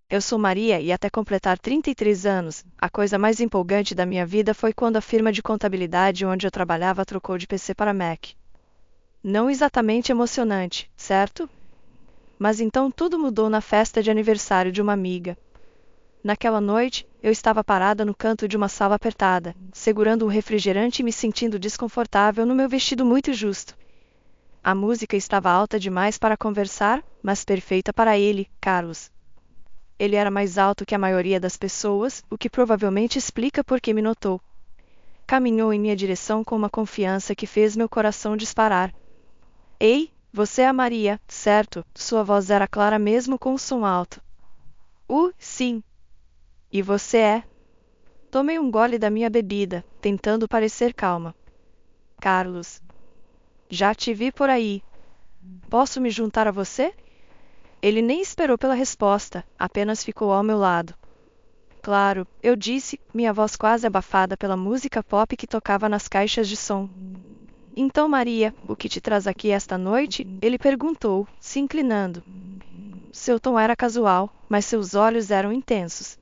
Eu sou Maria e até completar 33 anos, a coisa mais empolgante da minha vida foi quando a firma de contabilidade onde eu trabalhava trocou de PC para Mac. Não exatamente emocionante, certo? Mas então tudo mudou na festa de aniversário de uma amiga. Naquela noite, eu estava parada no canto de uma sala apertada, segurando um refrigerante e me sentindo desconfortável no meu vestido muito justo. A música estava alta demais para conversar, mas perfeita para ele, Carlos. Ele era mais alto que a maioria das pessoas, o que provavelmente explica por que me notou. Caminhou em minha direção com uma confiança que fez meu coração disparar. Ei, você é a Maria, certo? Sua voz era clara mesmo com o som alto. Sim. E você é? Tomei um gole da minha bebida, tentando parecer calma. Carlos. Já te vi por aí. Posso me juntar a você? Ele nem esperou pela resposta, apenas ficou ao meu lado. Claro, eu disse, minha voz quase abafada pela música pop que tocava nas caixas de som. Então, Maria, o que te traz aqui esta noite? Ele perguntou, se inclinando. Seu tom era casual, mas seus olhos eram intensos.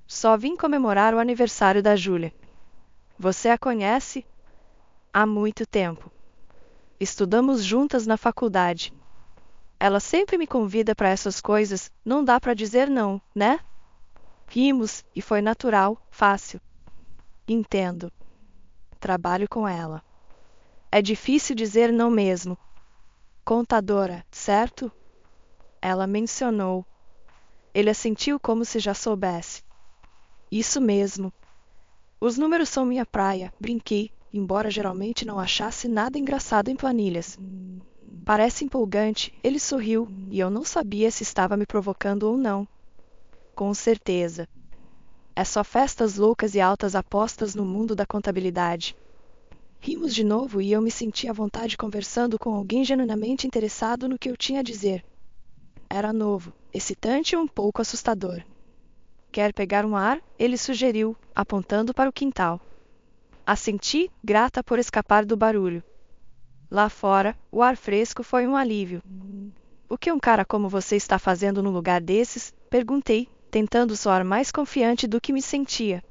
Só vim comemorar o aniversário da Júlia. Você a conhece? Há muito tempo. Estudamos juntas na faculdade. Ela sempre me convida para essas coisas, não dá para dizer não, né? Rimos, e foi natural, fácil. Entendo. Trabalho com ela. É difícil dizer não mesmo. Contadora, certo? Ela mencionou. Ele assentiu como se já soubesse. Isso mesmo. Os números são minha praia, brinquei, embora geralmente não achasse nada engraçado em planilhas. Parece empolgante, ele sorriu, e eu não sabia se estava me provocando ou não. Com certeza. É só festas loucas e altas apostas no mundo da contabilidade. Rimos de novo e eu me senti à vontade conversando com alguém genuinamente interessado no que eu tinha a dizer. Era novo, excitante e um pouco assustador. Quer pegar um ar? Ele sugeriu, apontando para o quintal. Assenti, grata por escapar do barulho. Lá fora, o ar fresco foi um alívio. O que um cara como você está fazendo num lugar desses? Perguntei, tentando soar mais confiante do que me sentia.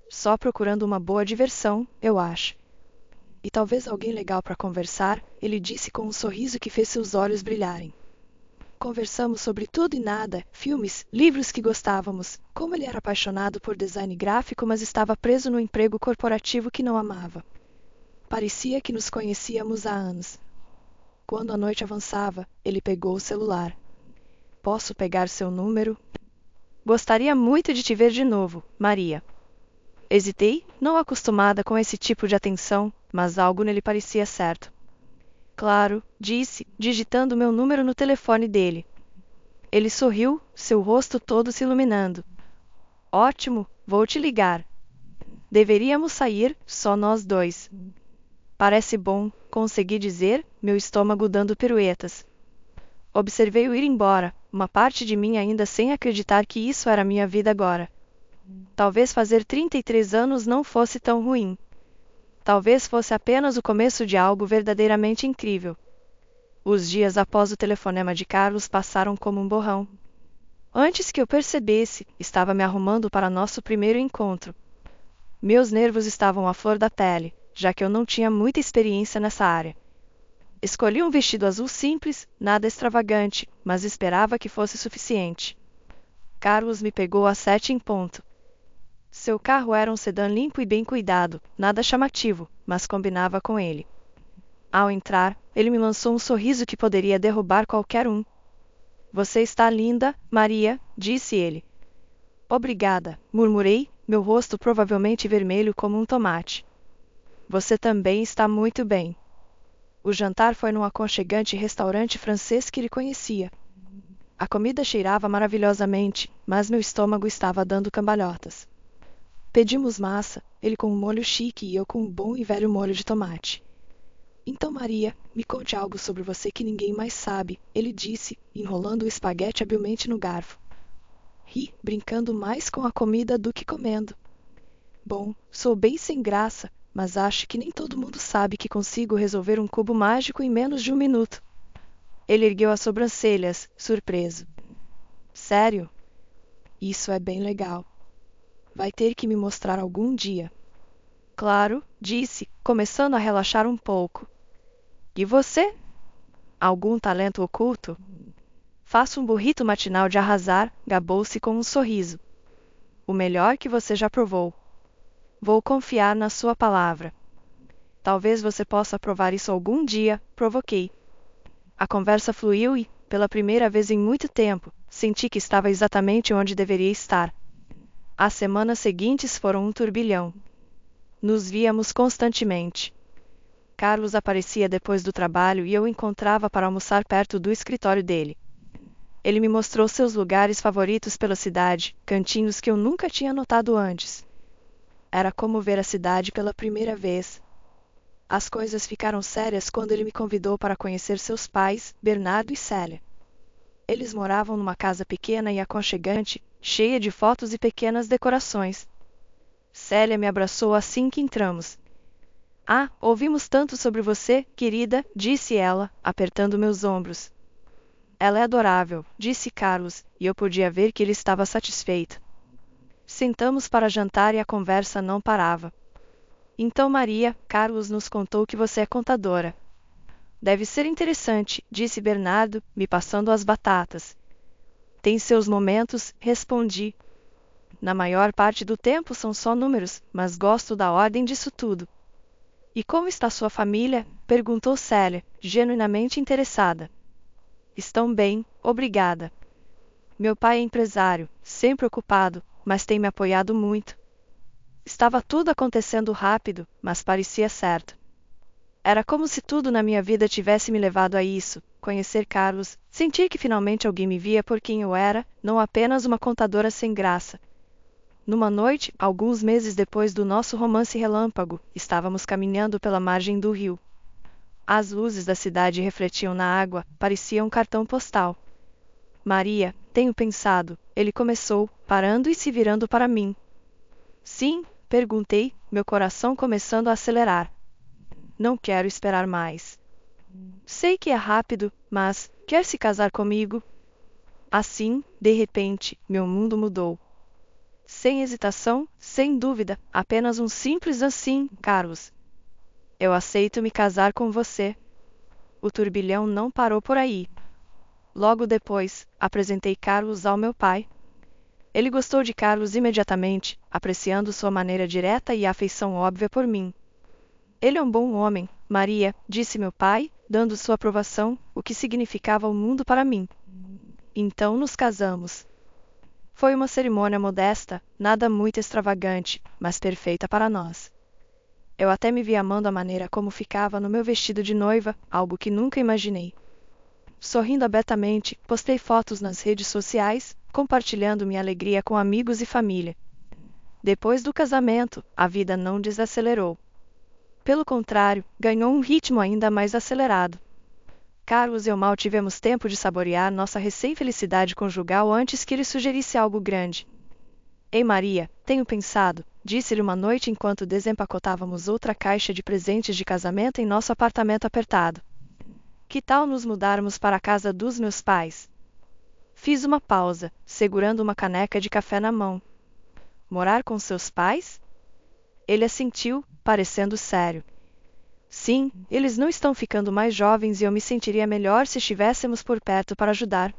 Só procurando uma boa diversão, eu acho. E talvez alguém legal para conversar, ele disse com um sorriso que fez seus olhos brilharem. Conversamos sobre tudo e nada, filmes, livros que gostávamos, como ele era apaixonado por design gráfico, mas estava preso no emprego corporativo que não amava. Parecia que nos conhecíamos há anos. Quando a noite avançava, ele pegou o celular. Posso pegar seu número? Gostaria muito de te ver de novo, Maria. Hesitei, não acostumada com esse tipo de atenção, mas algo nele parecia certo. Claro, disse, digitando meu número no telefone dele. Ele sorriu, seu rosto todo se iluminando. Ótimo, vou te ligar. Deveríamos sair, só nós dois. Parece bom, consegui dizer, meu estômago dando piruetas. Observei-o ir embora, uma parte de mim ainda sem acreditar que isso era minha vida agora. Talvez fazer 33 anos não fosse tão ruim. Talvez fosse apenas o começo de algo verdadeiramente incrível. Os dias após o telefonema de Carlos passaram como um borrão. Antes que eu percebesse, estava me arrumando para nosso primeiro encontro. Meus nervos estavam à flor da pele, já que eu não tinha muita experiência nessa área. Escolhi um vestido azul simples, nada extravagante, mas esperava que fosse suficiente. Carlos me pegou às 7 em ponto. Seu carro era um sedã limpo e bem cuidado, nada chamativo, mas combinava com ele. Ao entrar, ele me lançou um sorriso que poderia derrubar qualquer um. Você está linda, Maria, disse ele. Obrigada, murmurei, meu rosto provavelmente vermelho como um tomate. Você também está muito bem. O jantar foi num aconchegante restaurante francês que ele conhecia. A comida cheirava maravilhosamente, mas meu estômago estava dando cambalhotas. Pedimos massa, ele com um molho chique e eu com um bom e velho molho de tomate. Então, Maria, me conte algo sobre você que ninguém mais sabe, ele disse, enrolando o espaguete habilmente no garfo. Ri, brincando mais com a comida do que comendo. Bom, sou bem sem graça, mas acho que nem todo mundo sabe que consigo resolver um cubo mágico em menos de 1 minuto. Ele ergueu as sobrancelhas, surpreso. Sério? Isso é bem legal. Vai ter que me mostrar algum dia. Claro, disse, começando a relaxar um pouco. E você? Algum talento oculto? Faço um burrito matinal de arrasar, gabou-se com um sorriso. O melhor que você já provou. Vou confiar na sua palavra. Talvez você possa provar isso algum dia, provoquei. A conversa fluiu e, pela primeira vez em muito tempo, senti que estava exatamente onde deveria estar. As semanas seguintes foram um turbilhão. Nos víamos constantemente. Carlos aparecia depois do trabalho e eu o encontrava para almoçar perto do escritório dele. Ele me mostrou seus lugares favoritos pela cidade, cantinhos que eu nunca tinha notado antes. Era como ver a cidade pela primeira vez. As coisas ficaram sérias quando ele me convidou para conhecer seus pais, Bernardo e Célia. Eles moravam numa casa pequena e aconchegante, cheia de fotos e pequenas decorações. Célia me abraçou assim que entramos. Ah, ouvimos tanto sobre você, querida, disse ela, apertando meus ombros. Ela é adorável, disse Carlos, e eu podia ver que ele estava satisfeito. Sentamos para jantar e a conversa não parava. Então Maria, Carlos nos contou que você é contadora. Deve ser interessante, disse Bernardo, me passando as batatas. Tem seus momentos, respondi. Na maior parte do tempo são só números, mas gosto da ordem disso tudo. E como está sua família? Perguntou Célia, genuinamente interessada. Estão bem, obrigada. Meu pai é empresário, sempre ocupado, mas tem me apoiado muito. Estava tudo acontecendo rápido, mas parecia certo. Era como se tudo na minha vida tivesse me levado a isso, conhecer Carlos, sentir que finalmente alguém me via por quem eu era, não apenas uma contadora sem graça. Numa noite, alguns meses depois do nosso romance relâmpago, estávamos caminhando pela margem do rio. As luzes da cidade refletiam na água, parecia um cartão postal. Maria, tenho pensado, ele começou, parando e se virando para mim. Sim, perguntei, meu coração começando a acelerar. Não quero esperar mais. Sei que é rápido, mas quer se casar comigo? Assim, de repente, meu mundo mudou. Sem hesitação, sem dúvida, apenas um simples assim, Carlos. Eu aceito me casar com você. O turbilhão não parou por aí. Logo depois, apresentei Carlos ao meu pai. Ele gostou de Carlos imediatamente, apreciando sua maneira direta e a afeição óbvia por mim. Ele é um bom homem, Maria, disse meu pai, dando sua aprovação, o que significava o mundo para mim. Então nos casamos. Foi uma cerimônia modesta, nada muito extravagante, mas perfeita para nós. Eu até me vi amando a maneira como ficava no meu vestido de noiva, algo que nunca imaginei. Sorrindo abertamente, postei fotos nas redes sociais, compartilhando minha alegria com amigos e família. Depois do casamento, a vida não desacelerou. Pelo contrário, ganhou um ritmo ainda mais acelerado. Carlos e eu mal tivemos tempo de saborear nossa recém-felicidade conjugal antes que ele sugerisse algo grande. Ei Maria, tenho pensado, disse-lhe uma noite enquanto desempacotávamos outra caixa de presentes de casamento em nosso apartamento apertado. Que tal nos mudarmos para a casa dos meus pais? Fiz uma pausa, segurando uma caneca de café na mão. Morar com seus pais? Ele assentiu, parecendo sério. Sim, eles não estão ficando mais jovens e eu me sentiria melhor se estivéssemos por perto para ajudar.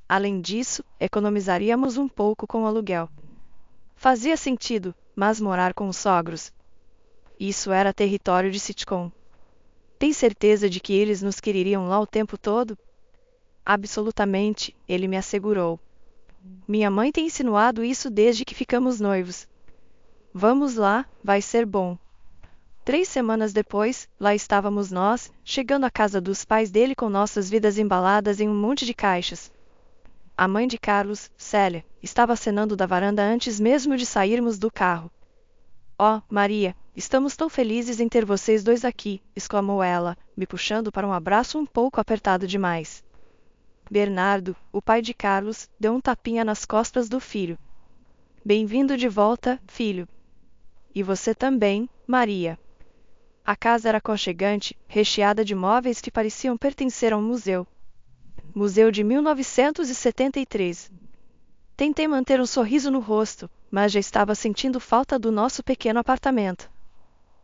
Além disso, economizaríamos um pouco com o aluguel. Fazia sentido, mas morar com os sogros? Isso era território de sitcom. Tem certeza de que eles nos quereriam lá o tempo todo? Absolutamente, ele me assegurou. Minha mãe tem insinuado isso desde que ficamos noivos. Vamos lá, vai ser bom. 3 semanas depois, lá estávamos nós, chegando à casa dos pais dele com nossas vidas embaladas em um monte de caixas. A mãe de Carlos, Célia, estava acenando da varanda antes mesmo de sairmos do carro. Oh, Maria, estamos tão felizes em ter vocês dois aqui, exclamou ela, me puxando para um abraço um pouco apertado demais. Bernardo, o pai de Carlos, deu um tapinha nas costas do filho. Bem-vindo de volta, filho. E você também, Maria. A casa era aconchegante, recheada de móveis que pareciam pertencer a um museu. Museu de 1973. Tentei manter um sorriso no rosto, mas já estava sentindo falta do nosso pequeno apartamento.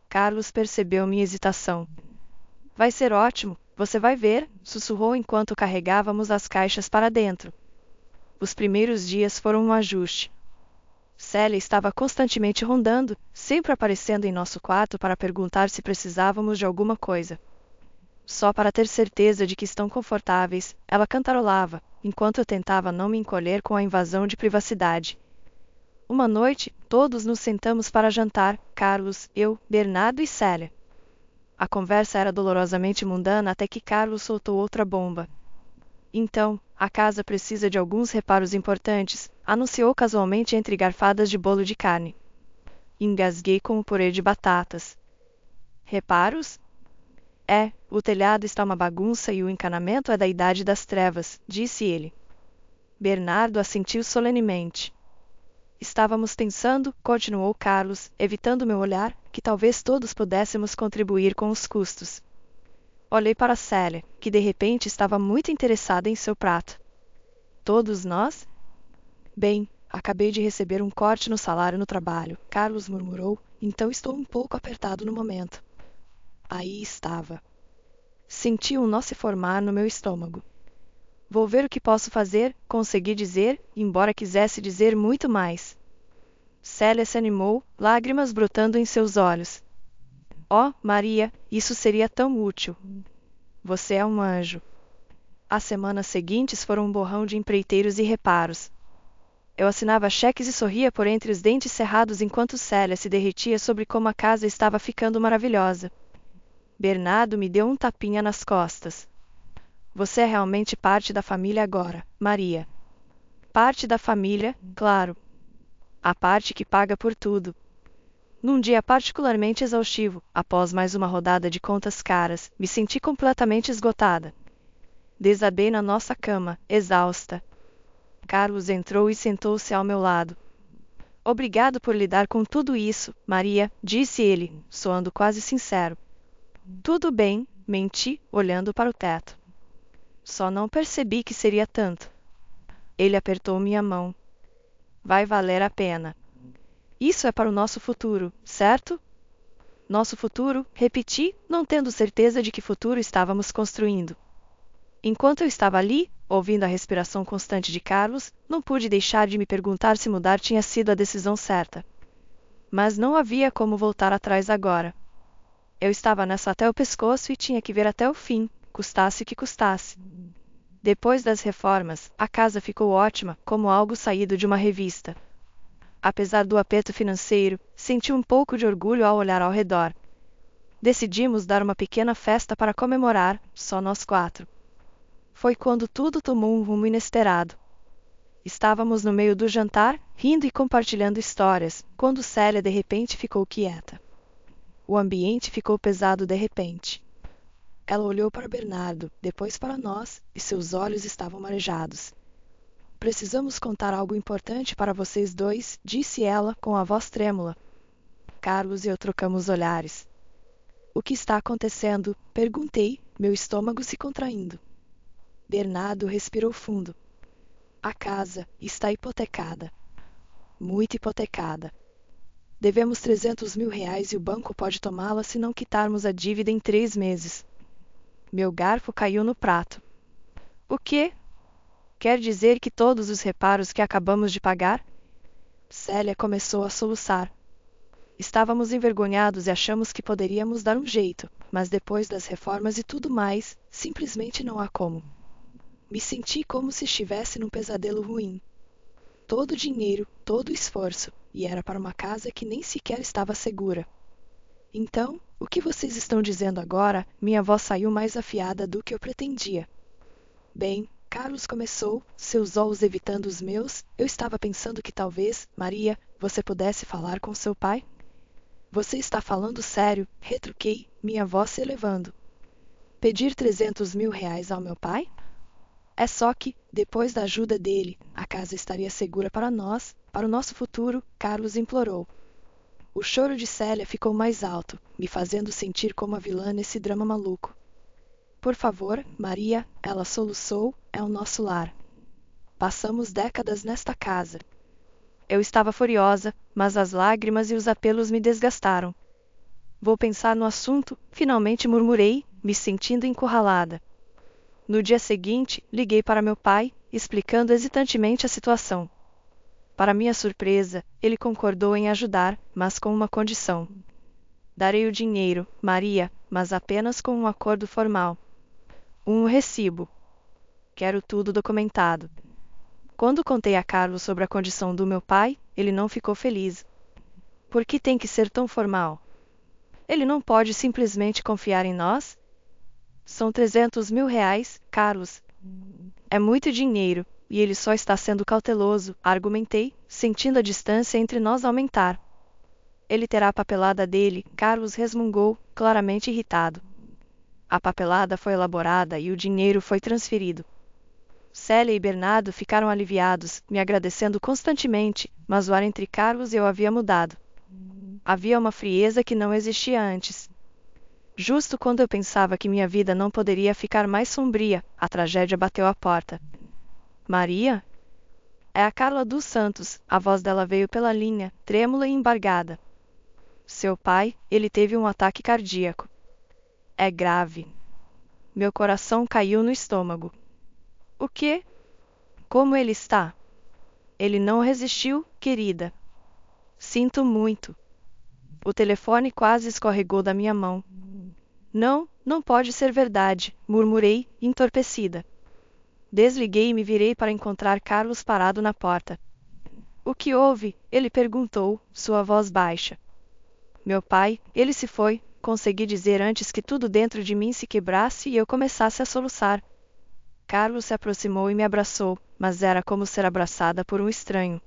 Carlos percebeu minha hesitação. Vai ser ótimo, você vai ver, sussurrou enquanto carregávamos as caixas para dentro. Os primeiros dias foram um ajuste. Célia estava constantemente rondando, sempre aparecendo em nosso quarto para perguntar se precisávamos de alguma coisa. Só para ter certeza de que estão confortáveis, ela cantarolava, enquanto eu tentava não me encolher com a invasão de privacidade. Uma noite, todos nos sentamos para jantar, Carlos, eu, Bernardo e Célia. A conversa era dolorosamente mundana até que Carlos soltou outra bomba. Então, a casa precisa de alguns reparos importantes, anunciou casualmente entre garfadas de bolo de carne. Engasguei com o purê de batatas. Reparos? O telhado está uma bagunça e o encanamento é da Idade das Trevas, disse ele. Bernardo assentiu solenemente. Estávamos pensando, continuou Carlos, evitando meu olhar, que talvez todos pudéssemos contribuir com os custos. Olhei para Célia, que de repente estava muito interessada em seu prato. Todos nós? Bem, acabei de receber um corte no salário no trabalho, Carlos murmurou, então estou um pouco apertado no momento. Aí estava. Senti um nó se formar no meu estômago. Vou ver o que posso fazer, consegui dizer, embora quisesse dizer muito mais. Célia se animou, lágrimas brotando em seus olhos. Oh, Maria, isso seria tão útil. Você é um anjo. As semanas seguintes foram um borrão de empreiteiros e reparos. Eu assinava cheques e sorria por entre os dentes cerrados enquanto Célia se derretia sobre como a casa estava ficando maravilhosa. Bernardo me deu um tapinha nas costas. Você é realmente parte da família agora, Maria. Parte da família, claro. A parte que paga por tudo. Num dia particularmente exaustivo, após mais uma rodada de contas caras, me senti completamente esgotada. Desabei na nossa cama, exausta. Carlos entrou e sentou-se ao meu lado. Obrigado por lidar com tudo isso, Maria, disse ele, soando quase sincero. Tudo bem, menti, olhando para o teto. Só não percebi que seria tanto. Ele apertou minha mão. Vai valer a pena. Isso é para o nosso futuro, certo? Nosso futuro, repeti, não tendo certeza de que futuro estávamos construindo. Enquanto eu estava ali, ouvindo a respiração constante de Carlos, não pude deixar de me perguntar se mudar tinha sido a decisão certa. Mas não havia como voltar atrás agora. Eu estava nessa até o pescoço e tinha que ver até o fim, custasse o que custasse. Depois das reformas, a casa ficou ótima, como algo saído de uma revista. Apesar do aperto financeiro, senti um pouco de orgulho ao olhar ao redor. Decidimos dar uma pequena festa para comemorar, só nós 4. Foi quando tudo tomou um rumo inesperado. Estávamos no meio do jantar, rindo e compartilhando histórias, quando Célia de repente ficou quieta. O ambiente ficou pesado de repente. Ela olhou para Bernardo, depois para nós, e seus olhos estavam marejados. Precisamos contar algo importante para vocês dois, disse ela com a voz trêmula. Carlos e eu trocamos olhares. O que está acontecendo? Perguntei, meu estômago se contraindo. Bernardo respirou fundo. A casa está hipotecada. Muito hipotecada. Devemos R$300.000 e o banco pode tomá-la se não quitarmos a dívida em 3 meses. Meu garfo caiu no prato. O quê? Quer dizer que todos os reparos que acabamos de pagar? Célia começou a soluçar. Estávamos envergonhados e achamos que poderíamos dar um jeito, mas depois das reformas e tudo mais, simplesmente não há como. Me senti como se estivesse num pesadelo ruim. Todo o dinheiro, todo o esforço, e era para uma casa que nem sequer estava segura. Então, o que vocês estão dizendo agora? Minha voz saiu mais afiada do que eu pretendia. Bem, Carlos começou, seus olhos evitando os meus, eu estava pensando que talvez, Maria, você pudesse falar com seu pai? Você está falando sério, retruquei, minha voz se elevando. Pedir R$300.000 ao meu pai? É só que, depois da ajuda dele, a casa estaria segura para nós, para o nosso futuro, Carlos implorou. O choro de Célia ficou mais alto, me fazendo sentir como a vilã nesse drama maluco. Por favor, Maria, ela soluçou, é o nosso lar. Passamos décadas nesta casa. Eu estava furiosa, mas as lágrimas e os apelos me desgastaram. Vou pensar no assunto, finalmente murmurei, me sentindo encurralada. No dia seguinte, liguei para meu pai, explicando hesitantemente a situação. Para minha surpresa, ele concordou em ajudar, mas com uma condição. Darei o dinheiro, Maria, mas apenas com um acordo formal. Um recibo. Quero tudo documentado. Quando contei a Carlos sobre a condição do meu pai, ele não ficou feliz. Por que tem que ser tão formal? Ele não pode simplesmente confiar em nós? São 300 mil reais, Carlos. É muito dinheiro, e ele só está sendo cauteloso, argumentei, sentindo a distância entre nós aumentar. Ele terá a papelada dele, Carlos resmungou, claramente irritado. A papelada foi elaborada e o dinheiro foi transferido. Célia e Bernardo ficaram aliviados, me agradecendo constantemente, mas o ar entre Carlos e eu havia mudado. Havia uma frieza que não existia antes. Justo quando eu pensava que minha vida não poderia ficar mais sombria, a tragédia bateu à porta. Maria? É a Carla dos Santos, a voz dela veio pela linha, trêmula e embargada. Seu pai, ele teve um ataque cardíaco. É grave. Meu coração caiu no estômago. O quê? Como ele está? Ele não resistiu, querida. Sinto muito. O telefone quase escorregou da minha mão. Não, não pode ser verdade, murmurei, entorpecida. Desliguei e me virei para encontrar Carlos parado na porta. O que houve? Ele perguntou, sua voz baixa. Meu pai, ele se foi, consegui dizer antes que tudo dentro de mim se quebrasse e eu começasse a soluçar. Carlos se aproximou e me abraçou, mas era como ser abraçada por um estranho.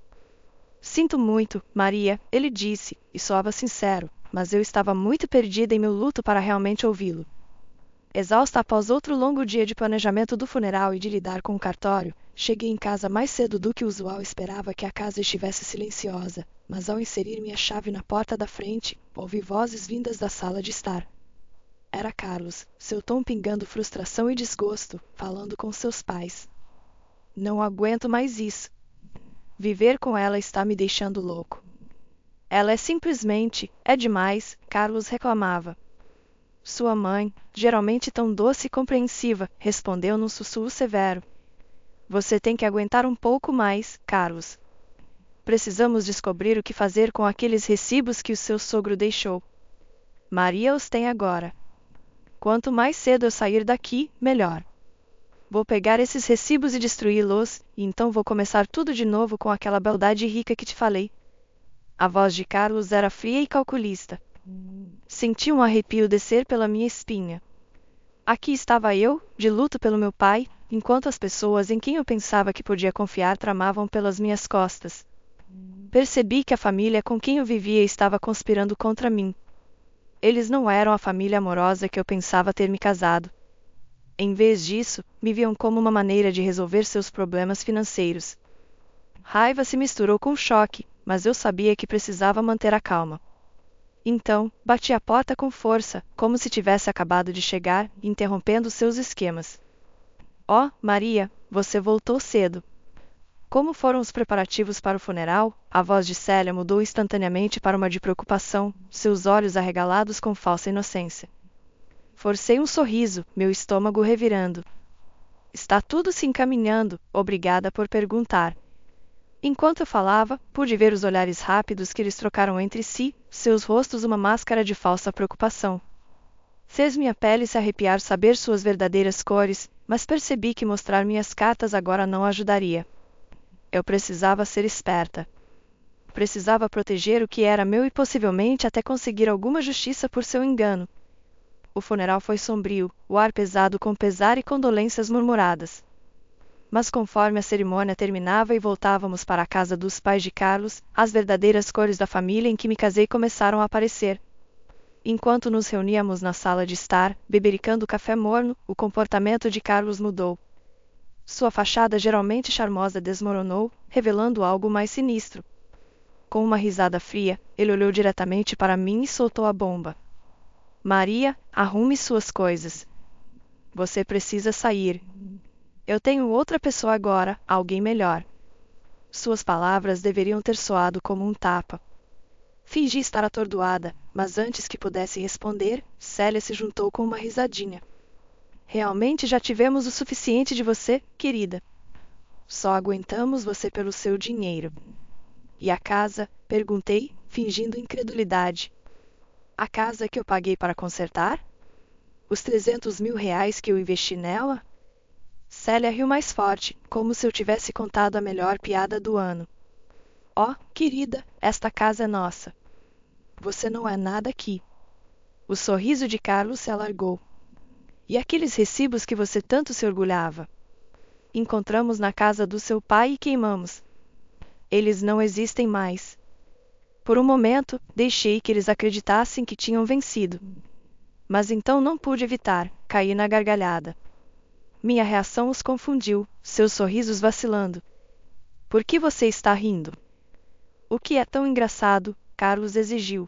Sinto muito, Maria, ele disse, e soava sincero, mas eu estava muito perdida em meu luto para realmente ouvi-lo. Exausta após outro longo dia de planejamento do funeral e de lidar com o cartório, cheguei em casa mais cedo do que o usual. Esperava que a casa estivesse silenciosa, mas ao inserir minha chave na porta da frente, ouvi vozes vindas da sala de estar. Era Carlos, seu tom pingando frustração e desgosto, falando com seus pais. Não aguento mais isso. Viver com ela está me deixando louco. Ela é demais, Carlos reclamava. Sua mãe, geralmente tão doce e compreensiva, respondeu num sussurro severo. Você tem que aguentar um pouco mais, Carlos. Precisamos descobrir o que fazer com aqueles recibos que o seu sogro deixou. Maria os tem agora. Quanto mais cedo eu sair daqui, melhor. Vou pegar esses recibos e destruí-los, e então vou começar tudo de novo com aquela beldade rica que te falei. A voz de Carlos era fria e calculista. Senti um arrepio descer pela minha espinha. Aqui estava eu, de luto pelo meu pai, enquanto as pessoas em quem eu pensava que podia confiar tramavam pelas minhas costas. Percebi que a família com quem eu vivia estava conspirando contra mim. Eles não eram a família amorosa que eu pensava ter me casado. Em vez disso, me viam como uma maneira de resolver seus problemas financeiros. Raiva se misturou com choque, mas eu sabia que precisava manter a calma. Então, bati a porta com força, como se tivesse acabado de chegar, interrompendo seus esquemas. Oh, Maria, você voltou cedo. Como foram os preparativos para o funeral? A voz de Célia mudou instantaneamente para uma de preocupação, seus olhos arregalados com falsa inocência. Forcei um sorriso, meu estômago revirando. Está tudo se encaminhando, obrigada por perguntar. Enquanto eu falava, pude ver os olhares rápidos que eles trocaram entre si, seus rostos uma máscara de falsa preocupação. Fez minha pele se arrepiar saber suas verdadeiras cores, mas percebi que mostrar minhas cartas agora não ajudaria. Eu precisava ser esperta. Precisava proteger o que era meu e possivelmente até conseguir alguma justiça por seu engano. O funeral foi sombrio, o ar pesado com pesar e condolências murmuradas. Mas conforme a cerimônia terminava e voltávamos para a casa dos pais de Carlos, as verdadeiras cores da família em que me casei começaram a aparecer. Enquanto nos reuníamos na sala de estar, bebericando café morno, o comportamento de Carlos mudou. Sua fachada geralmente charmosa desmoronou, revelando algo mais sinistro. Com uma risada fria, ele olhou diretamente para mim e soltou a bomba. Maria, arrume suas coisas. Você precisa sair. Eu tenho outra pessoa agora, alguém melhor. Suas palavras deveriam ter soado como um tapa. Fingi estar atordoada, mas antes que pudesse responder, Célia se juntou com uma risadinha. Realmente já tivemos o suficiente de você, querida. Só aguentamos você pelo seu dinheiro. E a casa? Perguntei, fingindo incredulidade. A casa que eu paguei para consertar? Os 300 mil reais que eu investi nela? Célia riu mais forte, como se eu tivesse contado a melhor piada do ano. Oh, querida, esta casa é nossa. Você não é nada aqui. O sorriso de Carlos se alargou. E aqueles recibos que você tanto se orgulhava? Encontramos na casa do seu pai e queimamos. Eles não existem mais. Por um momento, deixei que eles acreditassem que tinham vencido. Mas então não pude evitar, caí na gargalhada. Minha reação os confundiu, seus sorrisos vacilando. Por que você está rindo? O que é tão engraçado? Carlos exigiu.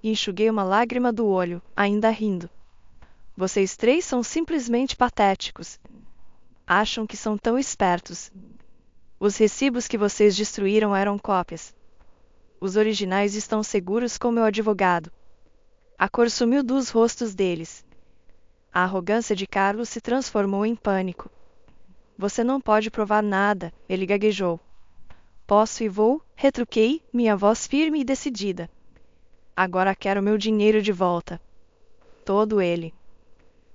Enxuguei uma lágrima do olho, ainda rindo. Vocês três são simplesmente patéticos. Acham que são tão espertos. Os recibos que vocês destruíram eram cópias. Os originais estão seguros com meu advogado. A cor sumiu dos rostos deles. A arrogância de Carlos se transformou em pânico. Você não pode provar nada, ele gaguejou. Posso e vou, retruquei, minha voz firme e decidida. Agora quero meu dinheiro de volta. Todo ele.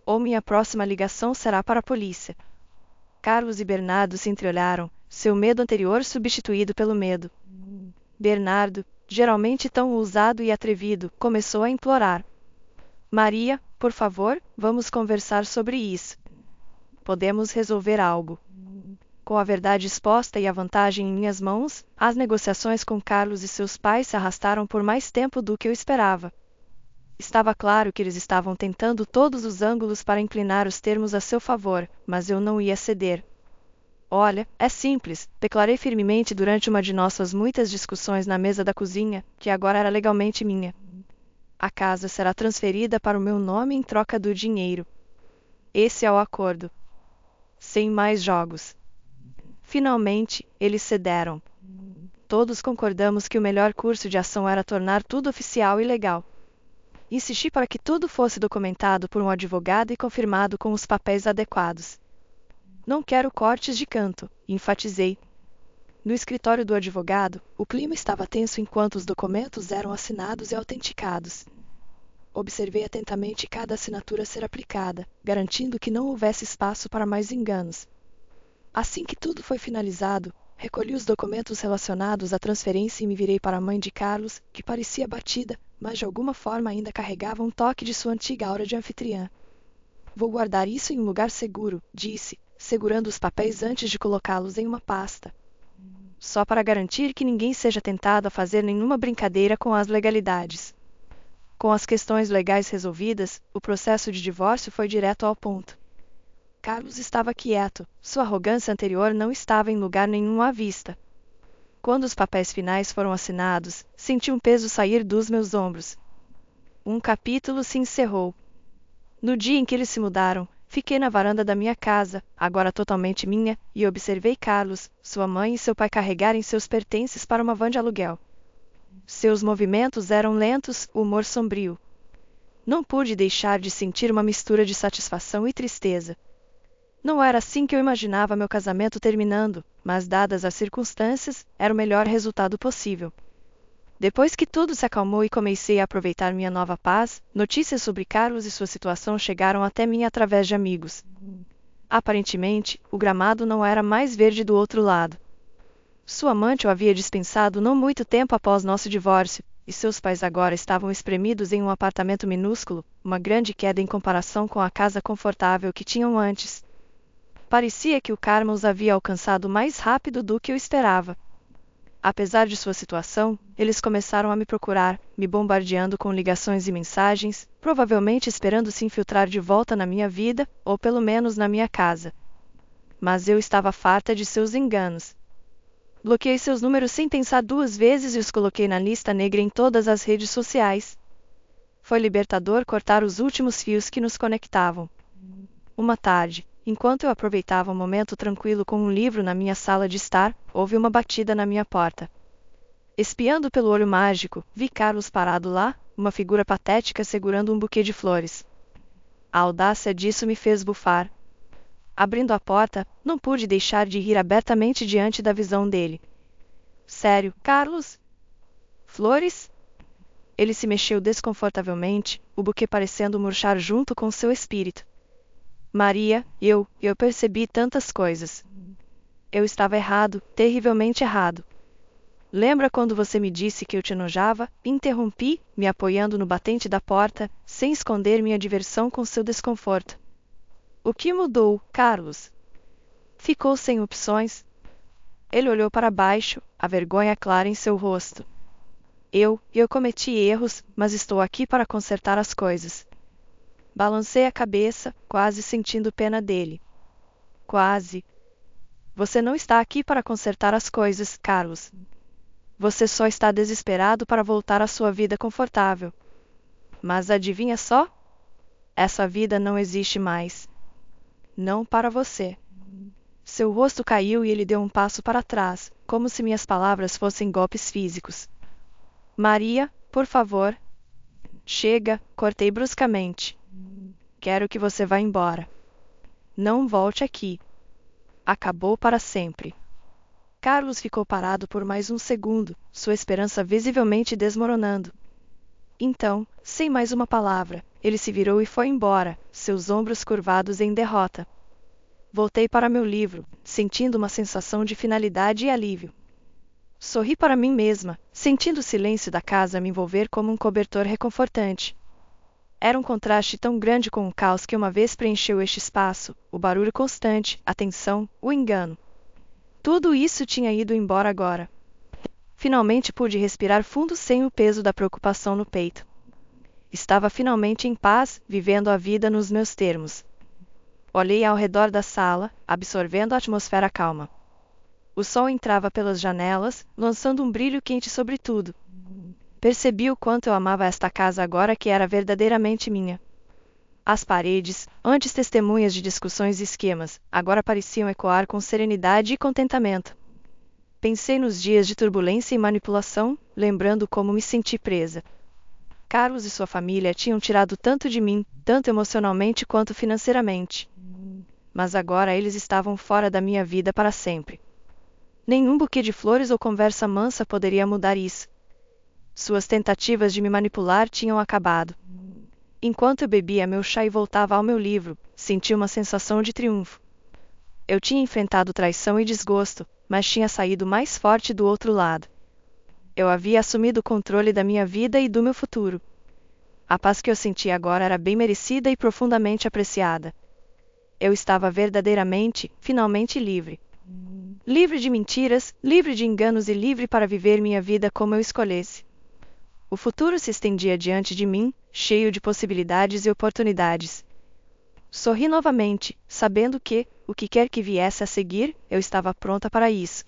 Ou minha próxima ligação será para a polícia. Carlos e Bernardo se entreolharam, seu medo anterior substituído pelo medo. Bernardo, geralmente tão ousado e atrevido, começou a implorar. Maria, por favor, vamos conversar sobre isso. Podemos resolver algo. Com a verdade exposta e a vantagem em minhas mãos, as negociações com Carlos e seus pais se arrastaram por mais tempo do que eu esperava. Estava claro que eles estavam tentando todos os ângulos para inclinar os termos a seu favor, mas eu não ia ceder. Olha, é simples, declarei firmemente durante uma de nossas muitas discussões na mesa da cozinha, que agora era legalmente minha. A casa será transferida para o meu nome em troca do dinheiro. Esse é o acordo. Sem mais jogos. Finalmente, eles cederam. Todos concordamos que o melhor curso de ação era tornar tudo oficial e legal. Insisti para que tudo fosse documentado por um advogado e confirmado com os papéis adequados. Não quero cortes de canto, enfatizei. No escritório do advogado, o clima estava tenso enquanto os documentos eram assinados e autenticados. Observei atentamente cada assinatura ser aplicada, garantindo que não houvesse espaço para mais enganos. Assim que tudo foi finalizado, recolhi os documentos relacionados à transferência e me virei para a mãe de Carlos, que parecia abatida, mas de alguma forma ainda carregava um toque de sua antiga aura de anfitriã. Vou guardar isso em um lugar seguro, disse, segurando os papéis antes de colocá-los em uma pasta. Só para garantir que ninguém seja tentado a fazer nenhuma brincadeira com as legalidades. Com as questões legais resolvidas, o processo de divórcio foi direto ao ponto. Carlos estava quieto, sua arrogância anterior não estava em lugar nenhum à vista. Quando os papéis finais foram assinados, senti um peso sair dos meus ombros. Um capítulo se encerrou. No dia em que eles se mudaram, fiquei na varanda da minha casa, agora totalmente minha, e observei Carlos, sua mãe e seu pai carregarem seus pertences para uma van de aluguel. Seus movimentos eram lentos, o humor sombrio. Não pude deixar de sentir uma mistura de satisfação e tristeza. Não era assim que eu imaginava meu casamento terminando, mas dadas as circunstâncias, era o melhor resultado possível. Depois que tudo se acalmou e comecei a aproveitar minha nova paz, notícias sobre Carlos e sua situação chegaram até mim através de amigos. Aparentemente, o gramado não era mais verde do outro lado. Sua amante o havia dispensado não muito tempo após nosso divórcio, e seus pais agora estavam espremidos em um apartamento minúsculo, uma grande queda em comparação com a casa confortável que tinham antes. Parecia que o karma os havia alcançado mais rápido do que eu esperava. Apesar de sua situação, eles começaram a me procurar, me bombardeando com ligações e mensagens, provavelmente esperando se infiltrar de volta na minha vida, ou pelo menos na minha casa. Mas eu estava farta de seus enganos. Bloqueei seus números sem pensar duas vezes e os coloquei na lista negra em todas as redes sociais. Foi libertador cortar os últimos fios que nos conectavam. Uma tarde, enquanto eu aproveitava um momento tranquilo com um livro na minha sala de estar, houve uma batida na minha porta. Espiando pelo olho mágico, vi Carlos parado lá, uma figura patética segurando um buquê de flores. A audácia disso me fez bufar. Abrindo a porta, não pude deixar de rir abertamente diante da visão dele. Sério, Carlos? Flores? Ele se mexeu desconfortavelmente, o buquê parecendo murchar junto com seu espírito. Maria, eu percebi tantas coisas. Eu estava errado, terrivelmente errado. Lembra quando você me disse que eu te enojava? Interrompi, me apoiando no batente da porta, sem esconder minha diversão com seu desconforto. O que mudou, Carlos? Ficou sem opções? Ele olhou para baixo, a vergonha clara em seu rosto. Eu cometi erros, mas estou aqui para consertar as coisas. Balancei a cabeça, quase sentindo pena dele. Quase. Você não está aqui para consertar as coisas, Carlos. Você só está desesperado para voltar à sua vida confortável. Mas adivinha só? Essa vida não existe mais. Não para você. Seu rosto caiu e ele deu um passo para trás, como se minhas palavras fossem golpes físicos. Maria, por favor. Chega, cortei bruscamente. Quero que você vá embora. Não volte aqui. Acabou para sempre. Carlos ficou parado por mais um segundo, sua esperança visivelmente desmoronando. Então, sem mais uma palavra, ele se virou e foi embora, seus ombros curvados em derrota. Voltei para meu livro, sentindo uma sensação de finalidade e alívio. Sorri para mim mesma, sentindo o silêncio da casa me envolver como um cobertor reconfortante. Era um contraste tão grande com o caos que uma vez preencheu este espaço, o barulho constante, a tensão, o engano. Tudo isso tinha ido embora agora. Finalmente pude respirar fundo sem o peso da preocupação no peito. Estava finalmente em paz, vivendo a vida nos meus termos. Olhei ao redor da sala, absorvendo a atmosfera calma. O sol entrava pelas janelas, lançando um brilho quente sobre tudo. Percebi o quanto eu amava esta casa agora que era verdadeiramente minha. As paredes, antes testemunhas de discussões e esquemas, agora pareciam ecoar com serenidade e contentamento. Pensei nos dias de turbulência e manipulação, lembrando como me senti presa. Carlos e sua família tinham tirado tanto de mim, tanto emocionalmente quanto financeiramente. Mas agora eles estavam fora da minha vida para sempre. Nenhum buquê de flores ou conversa mansa poderia mudar isso. Suas tentativas de me manipular tinham acabado. Enquanto eu bebia meu chá e voltava ao meu livro, senti uma sensação de triunfo. Eu tinha enfrentado traição e desgosto, mas tinha saído mais forte do outro lado. Eu havia assumido o controle da minha vida e do meu futuro. A paz que eu sentia agora era bem merecida e profundamente apreciada. Eu estava verdadeiramente, finalmente livre. Livre de mentiras, livre de enganos e livre para viver minha vida como eu escolhesse. O futuro se estendia diante de mim, cheio de possibilidades e oportunidades. Sorri novamente, sabendo que, o que quer que viesse a seguir, eu estava pronta para isso.